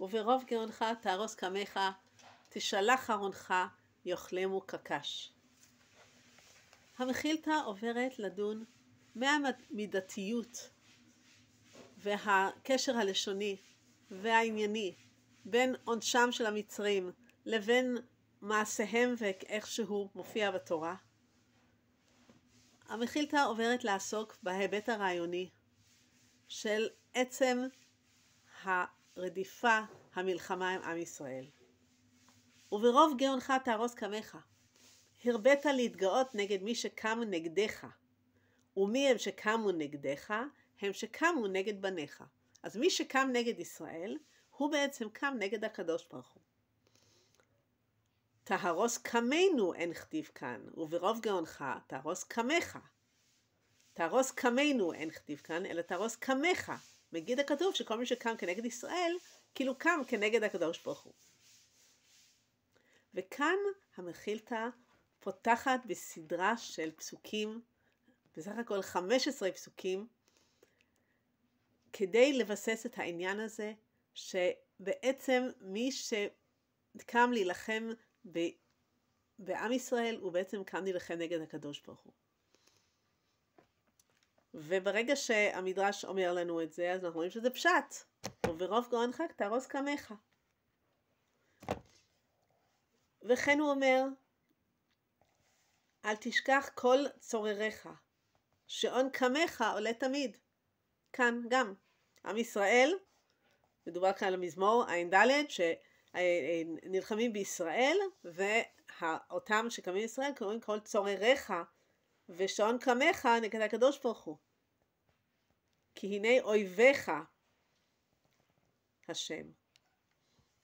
וברוב גאונך תארוס קמך, תשלח ארונך, יאכלמו קקש. המחילתא עוברת לדון מהמידתיות והקשר הלשוני והענייני בין עונשם של המצרים לבין מעשיהם ואיך שהוא מופיע בתורה. המחילתא עוברת לעסוק בהיבט הרעיוני של עצם הרדיפה, המלחמה עם עם ישראל. וברוב גאונך תארוס קמך, הרבית להתגאות נגד מי שקמו נגדך. ומי הם שקמו נגדך? הם שקמו נגד בניך. אז מי שקם נגד ישראל, הוא בעצם קם נגד הקדוש ברוך הוא. תהרוס קמנו אין כתיב כאן, וברוב גאונך תהרוס קמך. תהרוס קמנו אין כתיב כאן, אלא תהרוס קמך. מגיד הכתוב שכל מי שקם כנגד ישראל, כאילו קם כנגד הקדוש ברוך הוא. וכאן המחילתא פותחת בסדרה של פסוקים, בסך הכל 15 פסוקים, כדי לבסס את העניין הזה, שבעצם מי שקם להילחם בעם ישראל, הוא בעצם קם להילחם נגד הקדוש ברוך הוא. וברגע שהמדרש אומר לנו את זה, אז אנחנו רואים שזה פשט. וברוב גאונך תארוס קמך. וכן הוא אומר, אל תשכח כל צורריך, שעון קמך עולה תמיד. כאן גם. עם ישראל, מדובר כאן על המזמור ע"ד, שנלחמים בישראל, ואותם שקמים בישראל קוראים כל צורריך, ושעון קמך נגד הקדוש ברוך הוא. כי הנה אויביך, השם.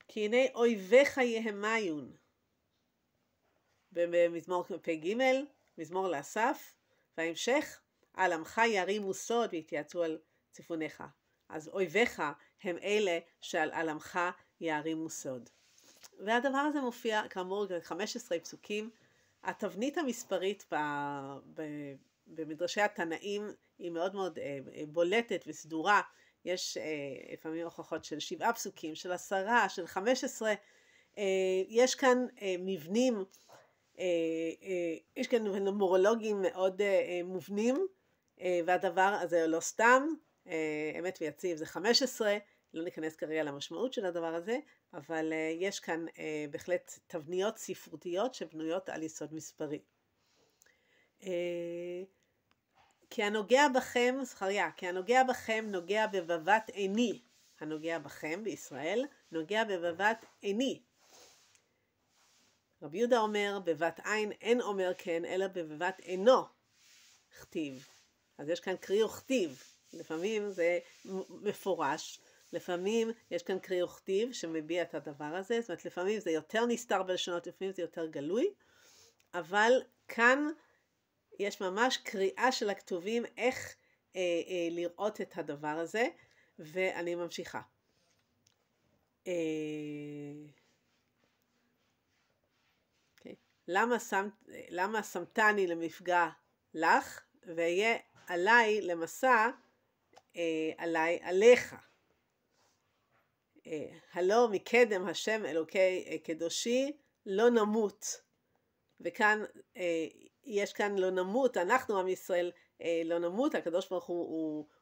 כי הנה אויביך יהמיון. במזמור פ"ג, מזמור לאסף, וההמשך, על עמך ירימו סוד והתייעצו על ציפוניך. אז אויביך הם אלה שעל עמך ירימו סוד. והדבר הזה מופיע כאמור 15 פסוקים. התבנית המספרית במדרשי התנאים היא מאוד מאוד בולטת וסדורה. יש לפעמים הוכחות של 7 פסוקים, של 10, של 15. יש כאן מבנים, יש כאן מורולוגים מאוד מובנים, והדבר הזה לא סתם, אמת ויציב זה 15, לא ניכנס כרגע למשמעות של הדבר הזה, אבל יש כאן בהחלט תבניות ספרותיות שבנויות על יסוד מספרי. כי הנוגע בכם, זכריה, כי הנוגע בכם נוגע בבבת עיני, הנוגע בכם בישראל נוגע בבבת עיני. רבי יהודה אומר, בבת עין אין אומר כן, אלא בבבת עינו כתיב. אז יש כאן קריא וכתיב, לפעמים זה מפורש, לפעמים יש כאן קריא וכתיב שמביע את הדבר הזה, זאת אומרת לפעמים זה יותר נסתר בלשונות, לפעמים זה יותר גלוי, אבל כאן יש ממש קריאה של הכתובים איך לראות את הדבר הזה, ואני ממשיכה. למה שמתני למפגע לך, ויהיה עליי למסע עליי עליך. הלא מקדם השם אלוקי קדושי לא נמות. וכאן יש כאן לא נמות, אנחנו עם ישראל לא נמות, הקדוש ברוך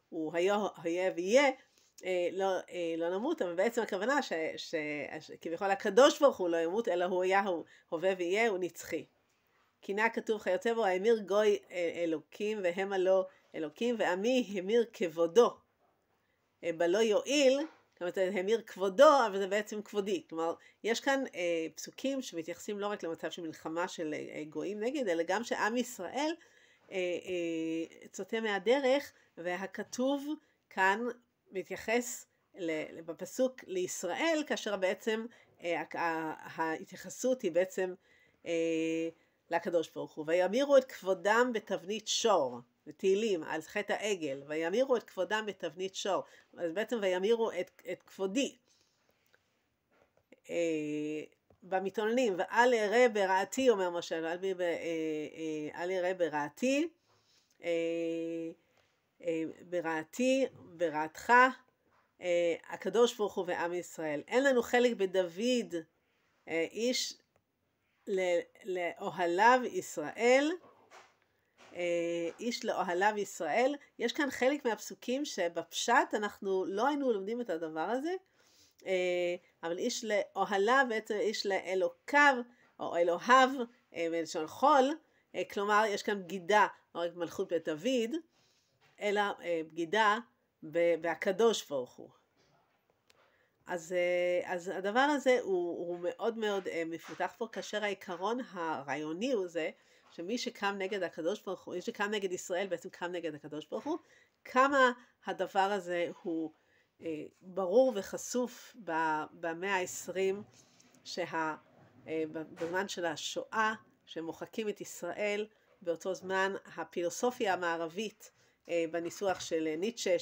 הוא היה ויהיה, לא נמות, אבל בעצם הכוונה שכביכול הקדוש ברוך הוא לא ימות, אלא הוא היה, הוא הווה ויהיה, הוא נצחי. כי נא כתוב חייצא בו, האמיר גוי אלוקים והם הלא אלוקים, ועמי המיר כבודו. בלא יועיל, זאת אומרת, המיר כבודו, אבל זה בעצם כבודי. כלומר, יש כאן פסוקים שמתייחסים לא רק למצב של מלחמה של גויים נגד, אלא גם שעם ישראל צוטה מהדרך, והכתוב כאן מתייחס בפסוק לישראל, כאשר בעצם ההתייחסות היא בעצם לקדוש ברוך הוא. וימירו את כבודם בתבנית שור, בתהילים, על חטא העגל, וימירו את כבודם בתבנית שור. אז בעצם וימירו את כבודי. במתאוננים, ואל ירא ברעתי, אומר משה, אל ירא ברעתי, ברעתך, הקדוש ברוך הוא ועם ישראל. אין לנו חלק בדוד, איש לאוהליו ישראל, איש לאוהליו ישראל. יש כאן חלק מהפסוקים שבפשט אנחנו לא היינו לומדים את הדבר הזה, אבל איש לאוהליו, בעצם איש לאלוקיו, או אלוהיו, מלשון חול, כלומר יש כאן בגידה, לא רק מלכות בית דוד, אלא בגידה בהקדוש ברוך הוא. אז הדבר הזה הוא מאוד מאוד מפותח פה, כאשר העיקרון הרעיוני הוא זה, שמי שקם נגד הקדוש ברוך הוא, מי שקם נגד ישראל בעצם קם נגד הקדוש ברוך הוא, כמה הדבר הזה הוא ברור וחשוף במאה ה-20, בזמן של השואה, שמוחקים את ישראל, באותו זמן הפילוסופיה המערבית, בניסוח של ניטשה,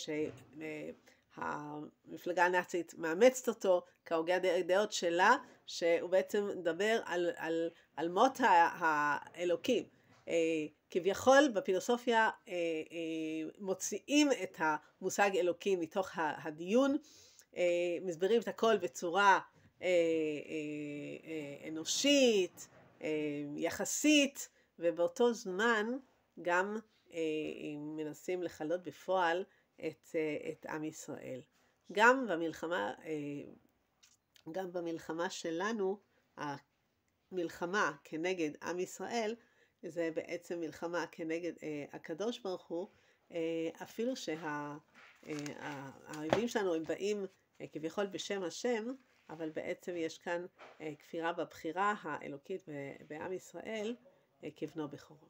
שהמפלגה הנאצית מאמצת אותו כהוגה הדעות שלה, שהוא בעצם מדבר על מות האלוקים. כביכול בפילוסופיה מוציאים את המושג אלוקים מתוך הדיון, מסבירים את הכל בצורה אנושית, יחסית, ובאותו זמן גם מנסים לחלות בפועל את עם ישראל. גם במלחמה שלנו, המלחמה כנגד עם ישראל, זה בעצם מלחמה כנגד הקדוש ברוך הוא, אפילו שהאויבים שלנו הם באים כביכול בשם השם, אבל בעצם יש כאן כפירה בבחירה האלוקית בעם ישראל כבנו בכורו.